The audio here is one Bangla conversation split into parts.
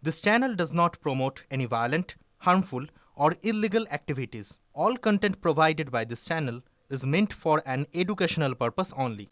This channel does not promote any violent, harmful, or illegal activities. All content provided by this channel is meant for an educational purpose only.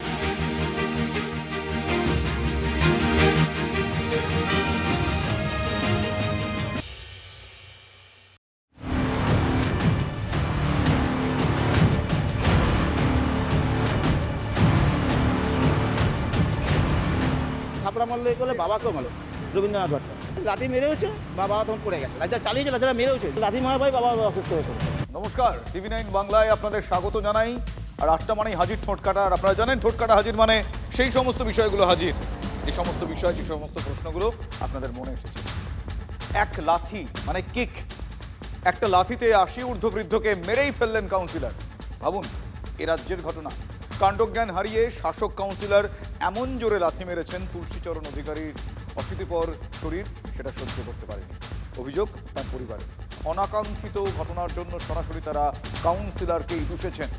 থাপড়া মারলো এই করলে বাবাকেও মারলো রবীন্দ্রনাথ ভট্ট লাঠি মেরে হচ্ছে বাবা তখন পড়ে গেছে লাঠিটা চালিয়েছে লাঠিটা মেরে হচ্ছে লাঠি মারার ভাই বাবা অসুস্থ হয়ে পড়ে। নমস্কার, TV9 বাংলায় আপনাদের স্বাগত জানাই। আর 8টা মানেই হাজির ঠোঁটকাটা। আর আপনারা জানেন ঠোঁটকাটা হাজির মানে সেই সমস্ত বিষয়গুলো হাজির, যে সমস্ত বিষয়, যে সমস্ত প্রশ্নগুলো আপনাদের মনে এসেছে। এক লাথি মানে কিক, একটা লাথিতে 80 ঊর্ধ্ববৃদ্ধকে মেরেই ফেললেন কাউন্সিলর। ভাবুন, এ রাজ্যের ঘটনা। কাণ্ডজ্ঞান হারিয়ে শাসক কাউন্সিলর এমন জোরে লাথি মেরেছেন, তুলসীচরণ অধিকারীর অশীতিপর শরীর সেটা সহ্য করতে পারেনি। অভিযোগ তার পরিবারে। অনাকাঙ্ক্ষিত ঘটনার জন্য সরাসরি তারা কাউন্সিলরকেই দুষেছেন।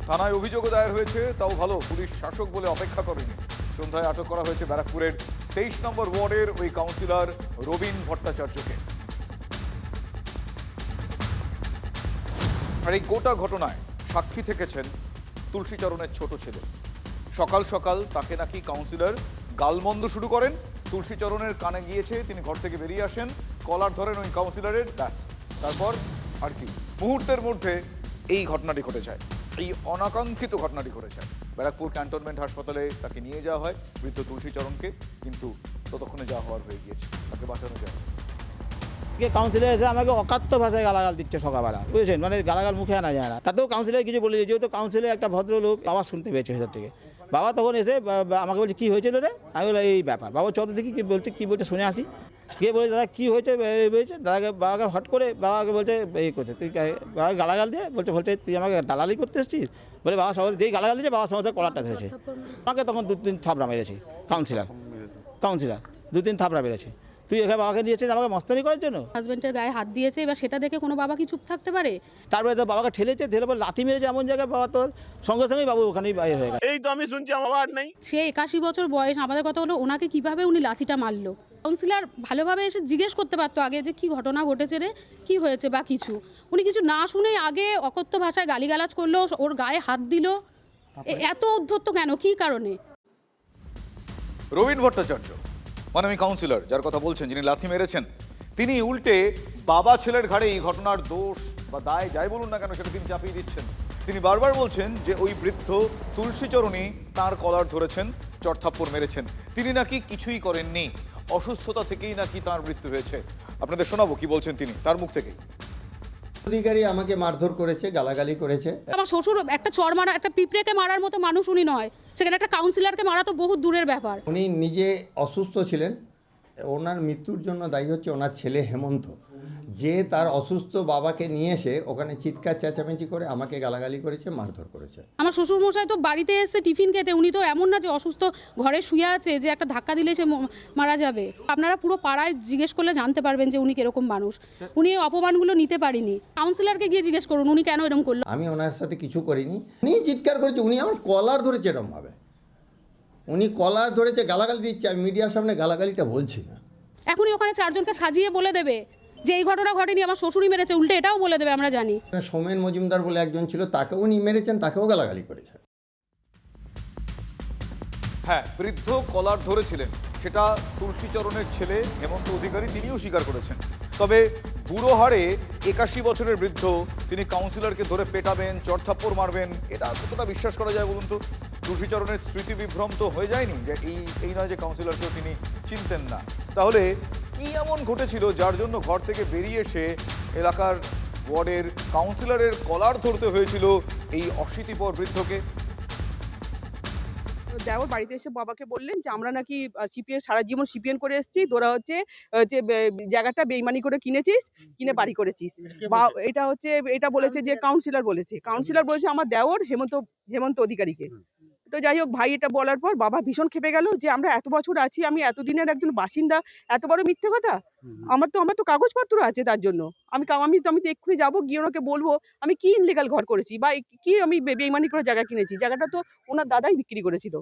থানায় অভিযোগও দায়ের হয়েছে, তাও ভালো, পুলিশ শাসক বলে অপেক্ষা করেনি। সন্ধ্যায় আটক করা হয়েছে ব্যারাকপুরের 23 নম্বর ওয়ার্ডের ওই কাউন্সিলর রবীন ভট্টাচার্যকে। আর এই গোটা ঘটনায় সাক্ষী থেকেছেন তুলসীচরণের ছোট ছেলে। সকাল সকাল তাকে নাকি কাউন্সিলর গালমন্দ শুরু করেন। তুলসীচরণের কানে গিয়েছে, তিনি ঘর থেকে বেরিয়ে আসেন, কলার ধরেন ওই কাউন্সিলরের, ব্যাস। তারপর আর কি, মুহূর্তের মধ্যে এই ঘটনাটি ঘটে যায়, এই অনাকাঙ্ক্ষিত ঘটনাটি ঘটে যায়। ব্যারাকপুর ক্যান্টনমেন্ট হাসপাতালে তাকে নিয়ে যাওয়া হয় বৃদ্ধ তুলসীচরণকে, কিন্তু ততক্ষণে যা হওয়ার হয়ে গিয়েছে, তাকে বাঁচানো যায়। কাউন্সিলর এসে আমাকে অকাত্য ভাষায় গালাগাল দিচ্ছে সকালবেলা, বুঝেছেন, মানে গালাগাল মুখে আনা যায় না। তাতেও কাউন্সিলর কিছু বলে, যেহেতু কাউন্সিলর একটা ভদ্রলোক আওয়াজ শুনতে পেয়েছে ভেতর থেকে। বাবা তখন এসে আমাকে বলছে কী হয়েছিল রে, আমি বলে এই ব্যাপার। বাবা চত দেখি কী বলছে শুনে আসি। গিয়ে বলে দাদা কী হয়েছে বলছে, বাবাকে হট করে বাবাকে বলছে এই করতে, তুই বাবাকে গালাগাল দিয়ে বলছে তুই আমাকে দালালি করতে এসেছিস বলে। বাবা সবাই যেই গালাগাল দিয়েছে, বাবার সমস্ত কলারটা ধরেছে। আমাকে তখন 2-3 থাপড়া মেরেছে কাউন্সিলর 2-3 থাপড়া মেরেছে। তুই এখানে বাবাকে নিয়েছিস আমাকে মস্তানি করার জন্য। হাজবেন্ডের গায়ে হাত দিয়েছে, এবার সেটা দেখে কোনো বাবা কি চুপ থাকতে পারে? তারপরে তো বাবাকে ঠেলে পর লাথি মেরেছে এমন জায়গায়, বাবা তোর সঙ্গে সঙ্গেই বাবু ওখানেই বাইরে হয়ে গেছে। এই তো আমি শুনছি আমার বাবা আর নেই। সে 81 বছর বয়স, আমাদের কথা হলো ওনাকে কিভাবে উনি লাথিটা মারলো। কাউন্সিলর ভালোভাবে এসে জিজ্ঞেস করতে পারতো আগে যে কি ঘটনা ঘটেছে রে, কি হয়েছে বা কিছু। উনি কিছু না শুনেই আগে অকথ্য ভাষায় গালিগালাজ করলো, ওর গায়ে হাত দিল। এত উদ্ধত্ত কেন, কি কারণে? রবীন ভট্টাচার্য মানে ওই কাউন্সিলর যার কথা বলছেন, যিনি লাথি মেরেছেন, তিনি উল্টে বাবা ছেলের ঘাড়ে এই ঘটনার দোষ বা দায় যাই বলুন না কেন সেটা তিনি চাপিয়ে দিচ্ছেন। তিনি বারবার বলছেন যে ওই বৃদ্ধ তুলসীচরণই তাঁর কলার ধরেছেন, চড়থাপ্পড় মেরেছেন, তিনি নাকি কিছুই করেননি, অসুস্থতা থেকেই নাকি তাঁর মৃত্যু হয়েছে। আপনাদের শোনাবো কি বলছেন তিনি, তার মুখ থেকেই। অধিকারী আমাকে মারধর করেছে, গালাগালি করেছে। আমার শ্বশুর একটা চড় মারা, একটা পিঁপড়েকে মারার মতো মানুষ উনি নয়, সেখানে একটা কাউন্সিলরকে মারা তো বহুত দূরের ব্যাপার। উনি নিজে অসুস্থ ছিলেন, ওনার মৃত্যুর জন্য দায়ী হচ্ছে ওনার ছেলে হেমন্ত, যে তার অসুস্থ বাবাকে নিয়ে এসে ওখানে চিৎকার চেঁচামেচি করে আমাকে গালাগালি করেছে, মারধর করেছে। আমার শ্বশুরমশাই তো বাড়িতে এসে টিফিন খেতে, উনি তো এমন না যে অসুস্থ ঘরে শুয়ে আছে যে একটা ধাক্কা দিলে সে মারা যাবে। আপনারা পুরো পাড়ায় জিজ্ঞেস করলে জানতে পারবেন যে উনি কিরকম মানুষ। উনি এই অপমানগুলো নিতে পারেনি। কাউন্সিলরকে গিয়ে জিজ্ঞেস করুন উনি কেন এরকম করলো। আমি ওনার সাথে কিছু করিনি, উনি চিৎকার করেছে, উনি আমার কলার ধরেছে এরমভাবে, উনি কলার ধরেছে, গালাগালি দিচ্ছে। আমি মিডিয়ার সামনে গালাগালিটা বলছি না। এখনই ওখানে 4 জনকে সাজিয়ে বলে দেবে যে এই ঘটনা ঘটেনি, আমার শ্বশুরই মেরেছে, উল্টে এটাও বলে দেবে, আমরা জানি। সোমেন মজুমদার বলে একজন ছিল, তাকেও উনি মেরেছেন, তাকেও গালাগালি করেছেন। হ্যাঁ, বৃদ্ধ কলার ধরেছিলেন, সেটা তুলসীচরণের ছেলে হেমন্ত অধিকারী তিনিও স্বীকার করেছেন। তবে বুড়ো হাড়ে 81 বছরের বৃদ্ধ, তিনি কাউন্সিলরকে ধরে পেটাবেন, চড়থাপ্পড় মারবেন, এটা কতটা বিশ্বাস করা যায় বলুন তো? তুলসীচরণের স্মৃতি বিভ্রম তো হয়ে যায়নি যে এই নয় যে কাউন্সিলরকেও তিনি চিনতেন না। তাহলে কি এমন ঘটেছিল যার জন্য ঘর থেকে বেরিয়ে এসে এলাকার ওয়ার্ডের কাউন্সিলরের কলার ধরতে হয়েছিল এই অশীতিপর বৃদ্ধকে? দেওর বাড়িতে এসে বাবাকে বললেন যে আমরা নাকি সিপিএন সারা জীবন সিপিএন করে এসেছি, তোরা হচ্ছে যে জায়গাটা বেইমানি করে কিনেছিস, কিনে বাড়ি করেছিস। বা এটা বলেছে যে কাউন্সিলর বলেছে আমার দেওর হেমন্ত অধিকারীকে। তো যাই হোক, ভাই এটা বলার পর বাবা ভীষণ ক্ষেপে গেল যে আমরা এত বছর আছি, আমি এতদিনের একজন বাসিন্দা, এত বড় মিথ্যে কথা। আমার তো কাগজপত্র আছে তার জন্য। আমি তো এক্ষুনি যাবো, গিয়ে ওনাকে বলবো আমি কি ইনলিগাল ঘর করেছি বা কি আমি বেইমানি করে জায়গা কিনেছি। জায়গাটা তো ওনার দাদাই বিক্রি করেছিল।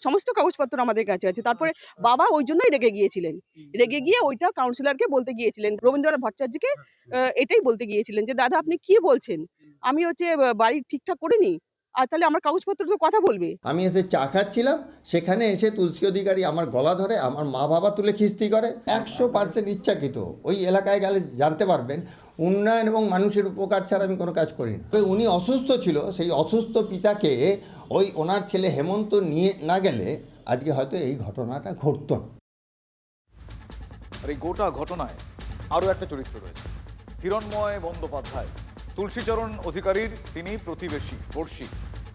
সমস্ত কাগজপত্র আমাদের কাছে আছে। তারপরে বাবা ওই জন্যই রেগে গিয়েছিলেন, রেগে গিয়ে ওইটা কাউন্সিলরকে বলতে গিয়েছিলেন, রবীন্দ্রনাথ ভট্টাচার্যকে এটাই বলতে গিয়েছিলেন যে দাদা আপনি কি বলছেন, আমি হচ্ছে বাড়ি ঠিকঠাক করিনি, আর তাহলে আমার কাগজপত্র তো কথা বলবে। আমি এসে চা খাচ্ছিলাম, সেখানে এসে তুলসী অধিকারী আমার গলা ধরে, আমার মা বাবা তুলে খিস্তি করে। 100% ইচ্ছাকৃত। ওই এলাকায় গেলে জানতে পারবেন উন্নয়ন এবং মানুষের উপকার ছাড়া আমি কোনো কাজ করি না। তবে উনি অসুস্থ ছিল, সেই অসুস্থ পিতাকে ওই ওনার ছেলে হেমন্ত নিয়ে না গেলে আজকে হয়তো এই ঘটনাটা ঘটতো না। আর এই গোটা ঘটনায় আরও একটা চরিত্র রয়েছে, হিরণময় বন্দ্যোপাধ্যায়, তুলসীচরণ অধিকারীর তিনি প্রতিবেশী পড়শি।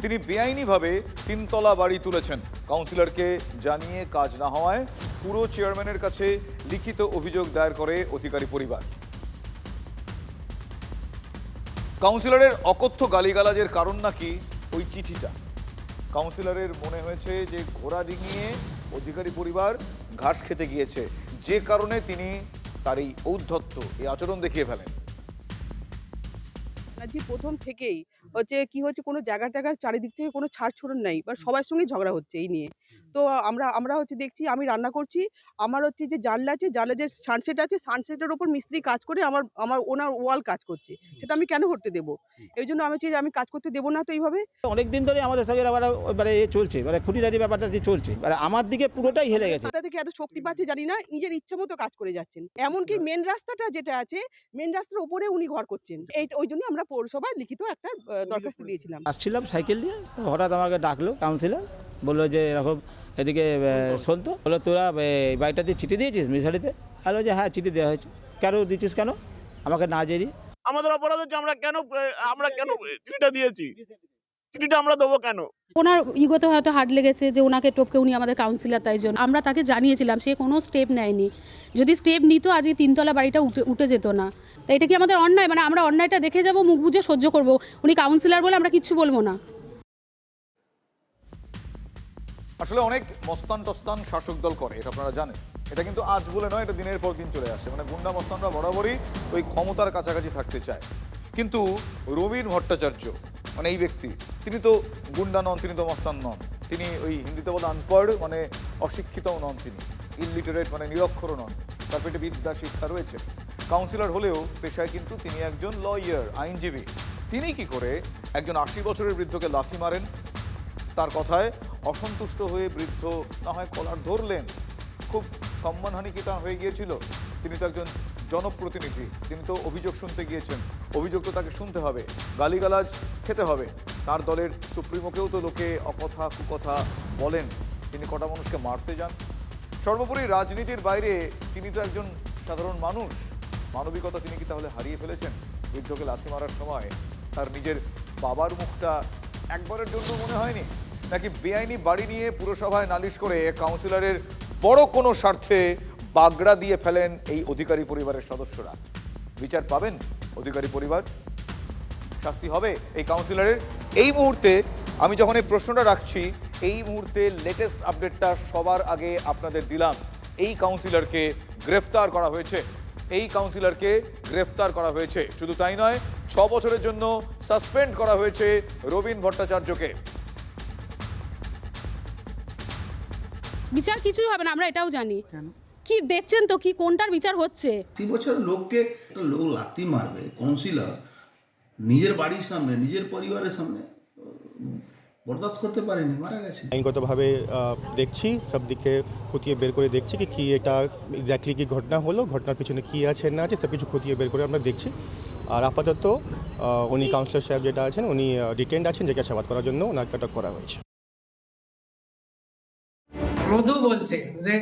তিনি বেআইনিভাবে 3 তলা বাড়ি তুলেছেন। কাউন্সিলরকে জানিয়ে কাজ না হওয়ায় পুরো চেয়ারম্যানের কাছে লিখিত অভিযোগ দায়ের করে অধিকারী পরিবার। কাউন্সিলরের অকথ্য গালিগালাজের কারণ নাকি ওই চিঠিটা। কাউন্সিলরের মনে হয়েছে যে ঘোড়া ডিঙিয়ে অধিকারী পরিবার ঘাস খেতে গিয়েছে, যে কারণে তিনি তার এই ঔদ্ধত্য, এই আচরণ দেখিয়ে ফেলেন। ব্যানার্জি প্রথম থেকেই হচ্ছে কি হচ্ছে কোনো জায়গার চারিদিক থেকে কোনো ছাড়ছুড়ন নাই বা সবার সঙ্গে ঝগড়া হচ্ছে এই নিয়ে। তো আমরা হচ্ছে দেখছি, আমি রান্না করছি, আমার হচ্ছে যে জানলা আছে, জানলা যে সানসেট আছে, সানসেটের ওপর মিস্ত্রি কাজ করে আমার ওনার ওয়াল কাজ করছে, সেটা আমি কেন করতে দেবো? এই জন্য আমি চাই যে আমি কাজ করতে দেবো না তো এইভাবে। অনেক দিন ধরে আমাদের সঙ্গে এবারে চলছে, মানে খুঁটিনাটি ব্যাপারটা যে চলছে, মানে আমার দিকে পুরোটাই হেলে গেছে। কোথা থেকে এত শক্তি পাচ্ছে জানি না, নিজের ইচ্ছা মতো কাজ করে যাচ্ছেন। এমনকি মেন রাস্তাটা যেটা আছে, মেন রাস্তার উপরে উনি ঘর করছেন। ওই জন্য আমরা পৌরসভায় লিখিত একটা দরখাস্ত দিয়েছিলাম। আসছিলাম সাইকেল দিয়ে, তো হঠাৎ আমাকে ডাকলো কাউন্সিলর, বললো যে এরকম এদিকে শোন তো, বললো তোরা এই বাড়িটা দিয়ে চিঠি দিয়েছিস মিশালিতে? বললো যে হ্যাঁ চিঠি দেওয়া হয়েছে। কেন দিচ্ছিস, কেন আমাকে না জেনে? আমাদের অপরাধ হচ্ছে আমরা কেন চিঠিটা দিয়েছি, চিঠিটা আমরা দেবো কেন? ওনার ইগোতে হয়তো হার্ট লেগেছে যে ওনাকে টপকে উনি আমাদের কাউন্সিলর, তাই জন্য আমরা তাকে জানিয়েছিলাম, সে কোনো স্টেপ নেয়নি। যদি স্টেপ নিত আজ এই 3 তলা বাড়িটা উঠে যেত না। তাই এটা কি আমাদের অন্যায়? মানে আমরা অন্যায়টা দেখে যাব, মুখ বুজে সহ্য করব, উনি কাউন্সিলর বলে আমরা কিচ্ছু বলবো না। আসলে অনেক মস্তান টস্তান শাসক দল করে, এটা আপনারা জানেন। এটা কিন্তু আজ বলে নয়, এটা দিনের পর দিন চলে আসে। মানে গুন্ডা মস্তানরা বরাবরই ওই ক্ষমতার কাছাকাছি থাকতে চায়। কিন্তু রবীন ভট্টাচার্য মানে এই ব্যক্তি, তিনি তো গুন্ডা নন, তিনি তো মস্তান নন। তিনি ওই হিন্দিতে বলে আনপড়, মানে অশিক্ষিতও নন, তিনি ইলিটারেট মানে নিরক্ষরও নন, তার পেটে বিদ্যা শিক্ষা রয়েছে। কাউন্সিলর হলেও পেশায় কিন্তু তিনি একজন লয়ার, আইনজীবী। তিনি কি করে একজন 80 বছরের বৃদ্ধকে লাথি মারেন? তার কথায় অসন্তুষ্ট হয়ে বৃদ্ধ না হয় কলার ধরলেন, খুব সম্মানহানি কি তা হয়ে গিয়েছিল? তিনি তো একজন জনপ্রতিনিধি, তিনি তো অভিযোগ শুনতে গিয়েছেন, অভিযোগ তো তাকে শুনতে হবে, গালিগালাজ খেতে হবে। তার দলের সুপ্রিমোকেও তো লোকে অকথা কুকথা বলেন, তিনি কটা মানুষকে মারতে যান। সর্বোপরি রাজনীতির বাইরে তিনি তো একজন সাধারণ মানুষ। মানবিকতা তিনি কি তাহলে হারিয়ে ফেলেছেন? বৃদ্ধকে লাথি মারার সময় তার নিজের বাবার মুখটা একবারের জন্য মনে হয়নি? নাকি বেআইনি বাড়ি নিয়ে পুরসভায় নালিশ করে কাউন্সিলরের বড় কোনো স্বার্থে বাগড়া দিয়ে ফেলেন এই অধিকারী পরিবারের সদস্যরা? বিচার পাবেন অধিকারী পরিবার? শাস্তি হবে এই কাউন্সিলরের? এই মুহূর্তে আমি যখন এই প্রশ্নটা রাখছি, এই মুহূর্তে লেটেস্ট আপডেটটা সবার আগে আপনাদের দিলাম। এই কাউন্সিলরকে গ্রেফতার করা হয়েছে, এই কাউন্সিলরকে গ্রেফতার করা হয়েছে। শুধু তাই নয়, 6 বছরের জন্য সাসপেন্ড করা হয়েছে রবীন ভট্টাচার্যকে। বিচার কিছুই হবে না, আমরা এটাও জানি। কি দেখছেন তো, কি কোনটার বিচার হচ্ছে? 30 বছরের লোককে একটা লোক লাথি মারবে, কাউন্সিলর নিজের বাড়ির সামনে, নিজের পরিবারের সামনে, বরদাস্ত করতে পারেনি, মারা গেছে। আইনগতভাবে দেখছি, সব দিকে খতিয়ে বের করে দেখছি কি এটা এক্স্যাক্টলি কি ঘটনা হলো, ঘটনার পিছনে কী আছে না আছে, সব কিছু খতিয়ে বের করে আমরা দেখছি। আর আপাতত উনি কাউন্সিলর সাহেব যেটা আছেন, উনি ডিটেন্ড আছেন, জিজ্ঞাসাবাদ করার জন্য ওনাকে আটক করা হয়েছে। মধু বলছে যে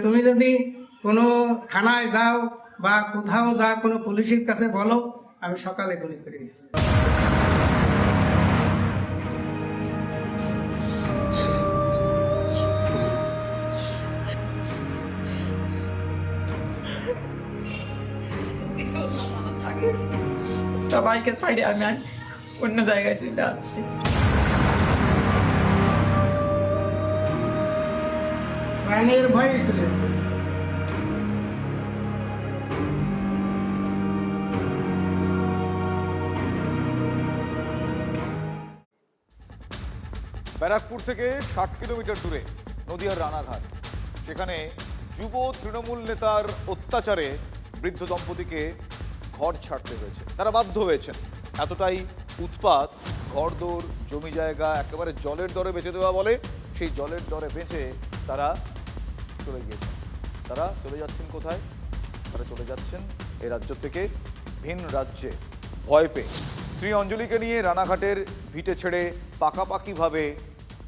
তুমি যদি কোনো থানায় যাও বা কোথাও যাও, কোনো পুলিশের কাছে বলো, আমি সকালে গুলি করি। সবাইকে ছাড়ে আমি অন্য জায়গায় চলে আসছি। প্রাণের ভয়ে চলে গেছে। ব্যারাকপুর থেকে 60 কিলোমিটার দূরে নদিয়ার রানাঘাট, সেখানে যুব তৃণমূল নেতার অত্যাচারে বৃদ্ধ দম্পতিকে ঘর ছাড়তে হয়েছে। তারা বাধ্য হয়েছেন, এতটাই উৎপাত, ঘরদোর জমি জায়গা একেবারে জলের দরে বেচে দেওয়া বলে, সেই জলের দরে বেচে তারা চলে গিয়েছেন। তারা চলে যাচ্ছেন কোথায়? তারা চলে যাচ্ছেন এই রাজ্য থেকে ভিন রাজ্যে ভয় পেয়ে। স্ত্রী অঞ্জলিকে নিয়ে রানাঘাটের ভিটে ছেড়ে পাকাপাকিভাবে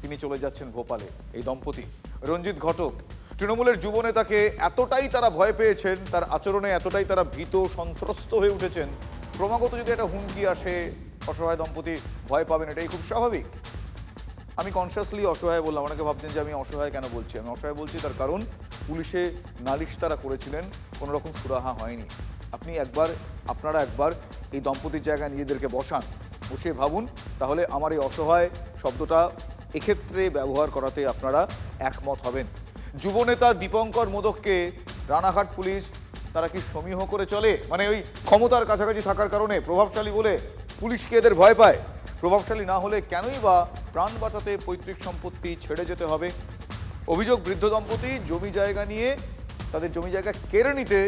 তিনি চলে যাচ্ছেন ভোপালে। এই দম্পতি রঞ্জিত ঘটক, তৃণমূলের যুব নেতাকে এতটাই তারা ভয় পেয়েছেন, তার আচরণে এতটাই তারা ভীত সন্ত্রস্ত হয়ে উঠেছেন, ক্রমাগত যদি একটা হুমকি আসে অসহায় দম্পতি ভয় পাবেন, এটাই খুব স্বাভাবিক। আমি কনসিয়াসলি অসহায় বললাম, অনেকে ভাবছেন যে আমি অসহায় কেন বলছি। আমি অসহায় বলছি তার কারণ পুলিশে নালিশ তারা করেছিলেন, কোনো রকম সুরাহা হয়নি। আপনারা একবার এই দম্পতির জায়গায় নিজেদেরকে বসান, বসে ভাবুন, তাহলে আমার এই অসহায় শব্দটা এক্ষেত্রে ব্যবহার করাতে আপনারা একমত হবেন। যুবনেতা দীপঙ্কর মোদককে রানাঘাট পুলিশ তারা কি সমীহ করে চলে? মানে ওই ক্ষমতার কাছাকাছি থাকার কারণে, প্রভাবশালী বলে পুলিশকে এদের ভয় পায়? প্রভাবশালী না হলে কেনই বা প্রাণ বাঁচাতে পৈতৃক সম্পত্তি ছেড়ে যেতে হবে? অভিযোগ, বৃদ্ধ দম্পতি জমি জায়গা নিয়ে তাদের জমি জায়গা কেড়ে নিতে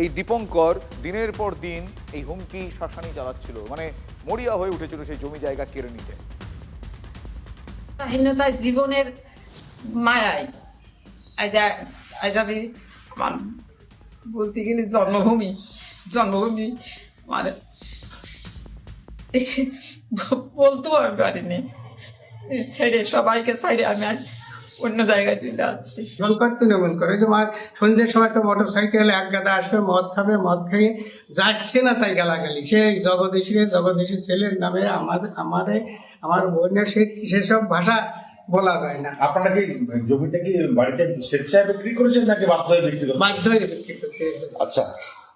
এই দীপঙ্কর দিনের পর দিন এই হুমকি শাসানি চালাচ্ছিল, মানে মরিয়া হয়ে উঠেছিল সেই জমি জায়গা কেড়ে নিতে। হীনতায় জীবনের মায়ায় আজ আমি আমার বলতে গেলে জন্মভূমি মানে বলতেও আমি পারিনি, ছেড়ে সবাইকে ছাড়ে আমি আর অন্য জায়গায় চলে যাচ্ছি। জলপাত তৃণমূল করে যে সন্ধ্যের সময় তো মোটর সাইকেল এক গাদা আসবে, মদ খাবে, মদ খেয়ে যাচ্ছে না তাই গালাগালি। সেই জগদীশী ছেলের নামে আমার বোনের সেসব ভাষা বলা যায় না। আপনারা কি জমিটা কি বাড়িতে স্বেচ্ছায় বিক্রি করেছেন নাকি বাধ্য হয়ে বিক্রি করেছেন? বাধ্য হয়ে বিক্রি করতে। আচ্ছা,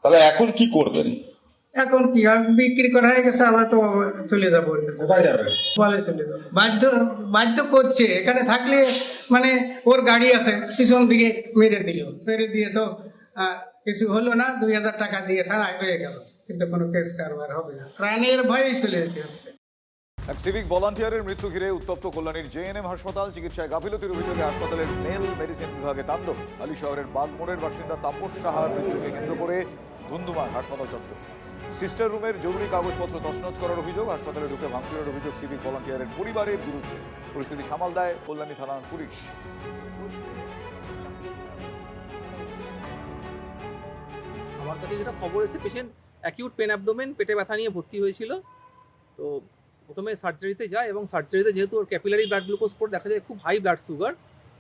তাহলে এখন কি করবেন? এখন কি বিক্রি করা হয়ে গেছে, আমরা তো চলে যাবো। কোথায় যাবেন? বলে চলে যাবো, বাধ্য করছে। এখানে থাকলে মানে ওর গাড়ি আছে, পিছন দিকে মেরে দিয়ে তো কিছু হলো না, 2000 টাকা দিয়ে থানায় হয়ে গেল, কিন্তু কোনো কেস কারবার হবে না। প্রাণের ভয়েই চলে যেতে হচ্ছে। এক সিভিক ভলান্টিয়ারের মৃত্যু ঘিরে উত্তপ্ত কল্যাণীর জেএনএম হাসপাতাল। চিকিৎসায় গাফিলতির অভিযোগে হাসপাতালের মেল মেডিসিন বিভাগে তাণ্ডব। আলী শহরের বাগমোড়ের বাসিন্দা তাপস সাহার মৃত্যুকে কেন্দ্র করে ধুন্ধুমার হাসপাতাল চত্বর। সিস্টার রুমের জরুরি কাগজপত্র তছনছ করার অভিযোগ, হাসপাতালে ঢুকে ভাঙচুরের অভিযোগ সিভিক ভলান্টিয়ারের পরিবারের বিরুদ্ধে। পরিস্থিতি সামাল দেয় কল্যাণী থানার পুলিশ। আমার কাছে যেটা খবর এসে, পেশেন্ট অ্যাকিউট পেন অ্যাবডোমেন, পেটে ব্যথা নিয়ে ভর্তি হয়েছিল। তো প্রথমে সার্জারিতে যায়, এবং সার্জারিতে যেহেতু ওর ক্যাপিলারি ব্লাড গ্লুকোজ স্কোর দেখা যায় খুব হাই ব্লাড সুগার,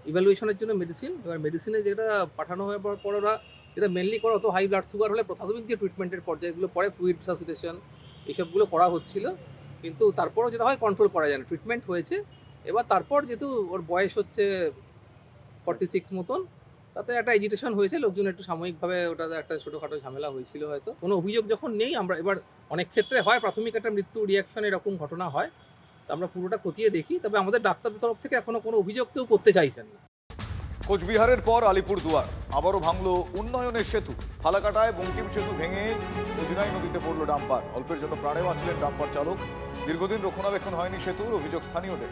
ইভ্যালুয়েশনের জন্য মেডিসিন। এবার মেডিসিনে যেটা পাঠানো হওয়ার পর ওরা যেটা মেনলি করে, অত হাই ব্লাড সুগার হলে প্রাথমিক যে ট্রিটমেন্টের পর্যায়গুলো পরে ফ্লুইড রিসাসিটেশন এইসবগুলো করা হচ্ছিল, কিন্তু তারপরও যেটা হয় কন্ট্রোল করা যায় না। ট্রিটমেন্ট হয়েছে, এবার তারপর যেহেতু ওর বয়স হচ্ছে 46 মতন, তাতে একটা এজিটেশন হয়েছে, লোকজন একটু সাময়িকভাবে ওটাতে একটা ছোটোখাটো ঝামেলা হয়েছিল হয়তো। কোনো অভিযোগ যখন নেই, আমরা এবার অনেক ক্ষেত্রে হয় প্রাথমিক একটা মৃত্যু রিয়াকশন এরকম ঘটনা হয়, তো আমরা পুরোটা খতিয়ে দেখি। তবে আমাদের ডাক্তারদের তরফ থেকে এখনো কোনো অভিযোগ কেউ করতে চাইছেন না। কোচবিহারের পর আলিপুরদুয়ার আবারও ভাঙল উন্নয়নের সেতু। ফালাকাটায় বঙ্কিম সেতু ভেঙে উজনাই নদীতে পড়ল ডাম্পার। অল্পের জন্য প্রাণে বাঁচলেন ডাম্পার চালক। দীর্ঘদিন রক্ষণাবেক্ষণ হয়নি সেতুর, অভিযোগ স্থানীয়দের।